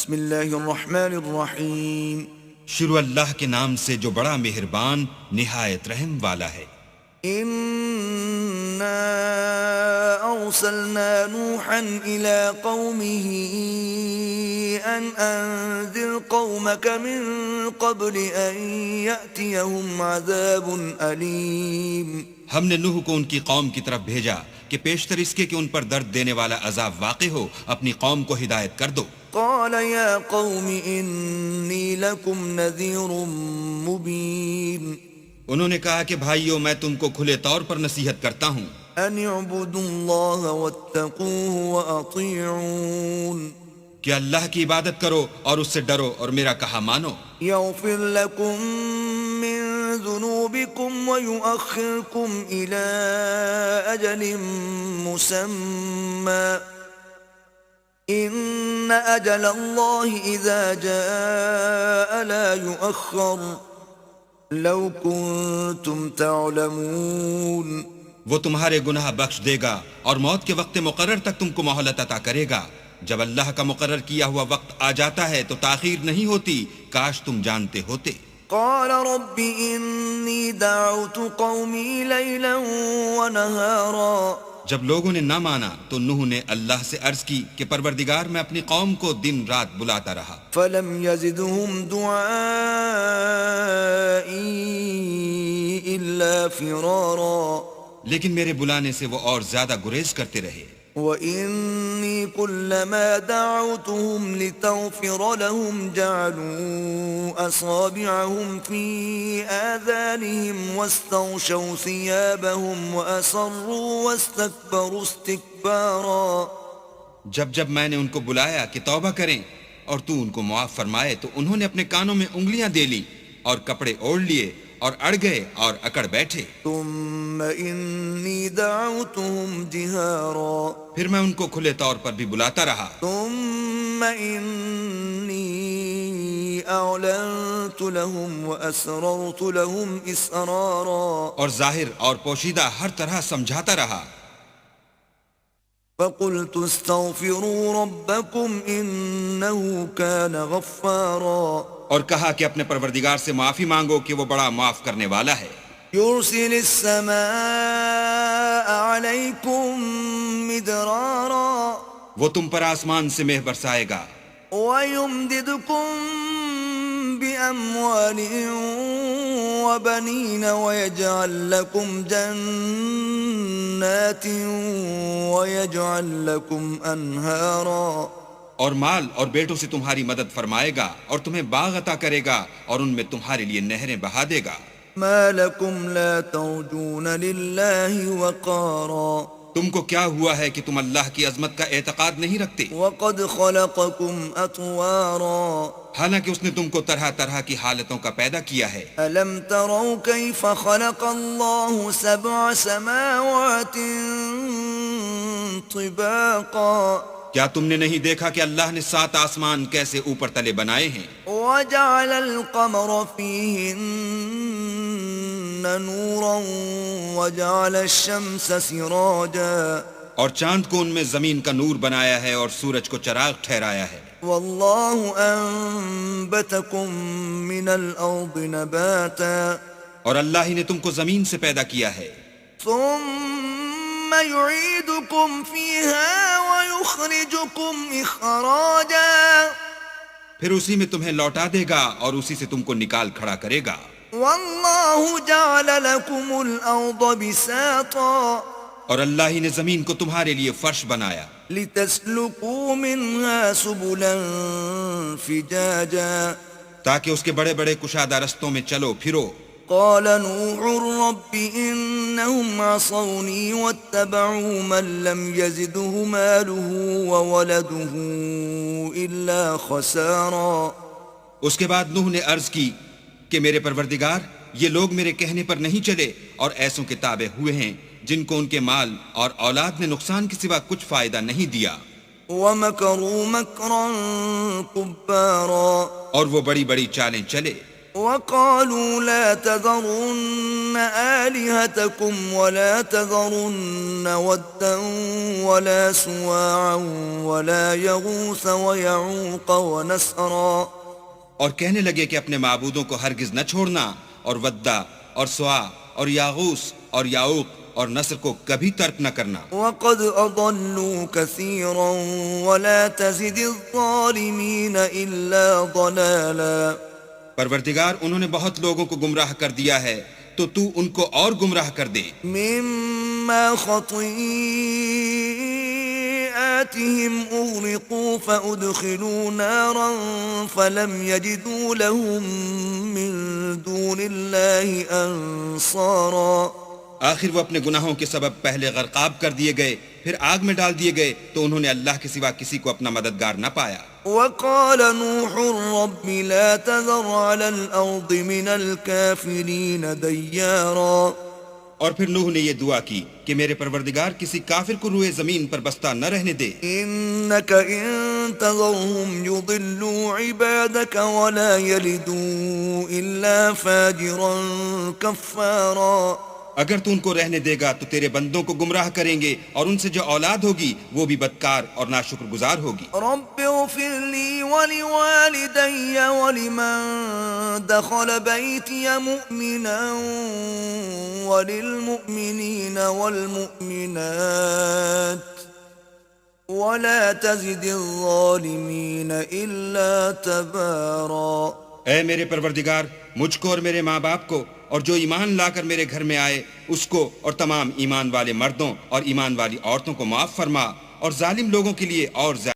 بسم اللہ الرحمن الرحیم شروع اللہ کے نام سے جو بڑا مہربان نہایت رحم والا ہے۔ انا ارسلنا نوحا الى قومه ان انذر قومك من قبل ان يأتيهم عذاب علیم۔ ہم نے نوح کو ان کی قوم کی طرف بھیجا کہ پیشتر اس کے کہ ان پر درد دینے والا عذاب واقع ہو اپنی قوم کو ہدایت کر دو۔ قال يا قوم انی لکم نذیر مبین۔ انہوں نے کہا کہ بھائیو میں تم کو کھلے طور پر نصیحت کرتا ہوں ان اعبدوا اللہ واتقوه واطیعون۔ کہ اللہ کی عبادت کرو اور اس سے ڈرو اور میرا کہا مانو۔ یغفر لکم من ذنوبکم ویؤخرکم الى اجل مسمى ان اجل اللہ اذا جاء لا یؤخر لو کنتم تعلمون۔ وہ تمہارے گناہ بخش دے گا اور موت کے وقت مقرر تک تم کو مہلت عطا کرے گا۔ جب اللہ کا مقرر کیا ہوا وقت آ جاتا ہے تو تاخیر نہیں ہوتی، کاش تم جانتے ہوتے۔ قال رب انی دعوت قومی لیلا ونہارا۔ جب لوگوں نے نہ مانا تو نوح نے اللہ سے عرض کی کہ پروردگار میں اپنی قوم کو دن رات بلاتا رہا، فلم یزدہم دعائی الا فرارا۔ لیکن میرے بلانے سے وہ اور زیادہ گریز کرتے رہے۔ وَإِنِّي كُلَّمَا دَعَوْتُهُمْ لِتَغْفِرَ لَهُمْ جَعَلُوا أَصَابِعَهُمْ فِي آذَانِهِمْ وَاسْتَغْشَوْا ثِيَابَهُمْ وَأَصَرُّوا وَاسْتَكْبَرُوا اسْتِكْبَارًا۔ جب میں نے ان کو بلایا کہ توبہ کریں اور تو ان کو معاف فرمائے تو انہوں نے اپنے کانوں میں انگلیاں دے لی اور کپڑے اوڑھ لیے اور اڑ گئے اور اکڑ بیٹھے۔ ثُمَّ إِنِّي دَعَوْتُهُمْ جِهَارًا۔ پھر میں ان کو کھلے طور پر بھی بلاتا رہا۔ ثُمَّ إِنِّي أَعْلَنْتُ لَهُمْ وَأَسْرَرْتُ لَهُمْ إِسْرَارًا۔ اور ظاہر اور پوشیدہ ہر طرح سمجھاتا رہا۔ فَقُلْتُ اسْتَغْفِرُوا رَبَّكُمْ إِنَّهُ كَانَ غَفَّارًا۔ اور کہا کہ اپنے پروردگار سے معافی مانگو کہ وہ بڑا معاف کرنے والا ہے۔ يُرْسِلِ السَّمَاءَ عَلَيْكُمْ مِدْرَارًا۔ وہ تم پر آسمان سے مہ برسائے گا وَيُمْدِدْكُمْ بِأَمْوَالٍ وَبَنِينَ وَيَجْعَلْ لَكُمْ جَنَّاتٍ وَيَجْعَلْ لَكُمْ أَنْهَارًا۔ اور مال اور بیٹوں سے تمہاری مدد فرمائے گا اور تمہیں باغ عطا کرے گا اور ان میں تمہارے لیے نہریں بہا دے گا۔ مَا لَكُمْ لَا تَرْجُونَ لِلَّهِ وَقَارًا۔ تم کو کیا ہوا ہے کہ تم اللہ کی عظمت کا اعتقاد نہیں رکھتے، وَقَدْ خَلَقَكُمْ أَطْوَارًا۔ حالانکہ اس نے تم کو طرح طرح کی حالتوں کا پیدا کیا ہے۔ أَلَمْ تَرَوْا كَيْفَ خَلَقَ اللَّهُ سَبْعَ سَمَاوَاتٍ طِبَاقًا۔ کیا تم نے نہیں دیکھا کہ اللہ نے 7 آسمان کیسے اوپر تلے بنائے ہیں؟ وَجَعَلَ الْقَمَرَ فِيهِنَّ نُورًا وَجَعَلَ الشَّمْسَ سِرَاجًا۔ اور چاند کو ان میں زمین کا نور بنایا ہے اور سورج کو چراغ ٹھہرایا ہے۔ وَاللَّهُ أَنبَتَكُم مِّنَ الْأَرْضِ نَبَاتًا۔ اور اللہ ہی نے تم کو زمین سے پیدا کیا ہے۔ ثُمَّ يُعِيدُكُمْ فِيهَا وَيُخْرِجُكُمْ إِخْرَاجًا۔ پھر اسی میں تمہیں لوٹا دے گا اور اسی سے تم کو نکال کھڑا کرے گا۔ وَاللَّهُ جَعَلَ لَكُمُ الْأَرْضَ بِسَاطًا۔ اور اللہ ہی نے زمین کو تمہارے لیے فرش بنایا لِتَسْلُكُوا مِنْهَا سُبُلًا فِجَاجًا۔ تاکہ اس کے بڑے بڑے کشادہ رستوں میں چلو پھرو۔ قال نوح رب إنهم عصوني واتبعوا من لم يزده ماله وولده إلا خسارا۔ اس کے بعد نوح نے عرض کی کہ میرے پروردگار یہ لوگ میرے کہنے پر نہیں چلے اور ایسوں کے تابع ہوئے ہیں جن کو ان کے مال اور اولاد نے نقصان کے سوا کچھ فائدہ نہیں دیا۔ وَمَكَرُوا مَكْرًا كُبَّارًا۔ اور وہ بڑی بڑی چالیں چلے۔ وقالوا لا تذرن آلهتكم ولا تذرن ودا ولا سواعا ولا يغوث ويعوق ونسرا، اور کہنے لگے کہ اپنے معبودوں کو ہرگز نہ چھوڑنا، اور ودا اور سوا اور یاغوس اور یاؤق اور نصر کو کبھی ترک نہ کرنا۔ وقد أضلوا كثيرا ولا تزد الظالمين إلا ضلالا۔ پروردگار انہوں نے بہت لوگوں کو گمراہ کر دیا ہے، تو تو ان کو اور گمراہ کر دے۔ مما خطيئاتهم أغرقوا فأدخلوا نارا فلم يجدوا لهم من دون الله أنصارا۔ آخر وہ اپنے گناہوں کے سبب پہلے غرقاب کر دیے گئے، پھر آگ میں ڈال دیے گئے، تو انہوں نے اللہ کے سوا کسی کو اپنا مددگار نہ پایا۔ وقال نوح رب لا تذر على الأرض من الكافرين ديارا۔ اور پھر نوح نے یہ دعا کی کہ میرے پروردگار کسی کافر کو روئے زمین پر بستہ نہ رہنے دے۔ إنك إن تذرهم يضلوا عبادك ولا يلدوا إلا فاجرا كفارا۔ اگر تو ان کو رہنے دے گا تو تیرے بندوں کو گمراہ کریں گے، اور ان سے جو اولاد ہوگی وہ بھی بدکار اور ناشکر گزار ہوگی۔ رب اغفر لي ولوالدي ولمن دخل بيتي مؤمنا وللمؤمنين والمؤمنات ولا تزد الظالمين إلا تبارا۔ اے میرے پروردگار، مجھ کو اور میرے ماں باپ کو اور جو ایمان لا کر میرے گھر میں آئے اس کو اور تمام ایمان والے مردوں اور ایمان والی عورتوں کو معاف فرما، اور ظالم لوگوں کے لیے اور زیادہ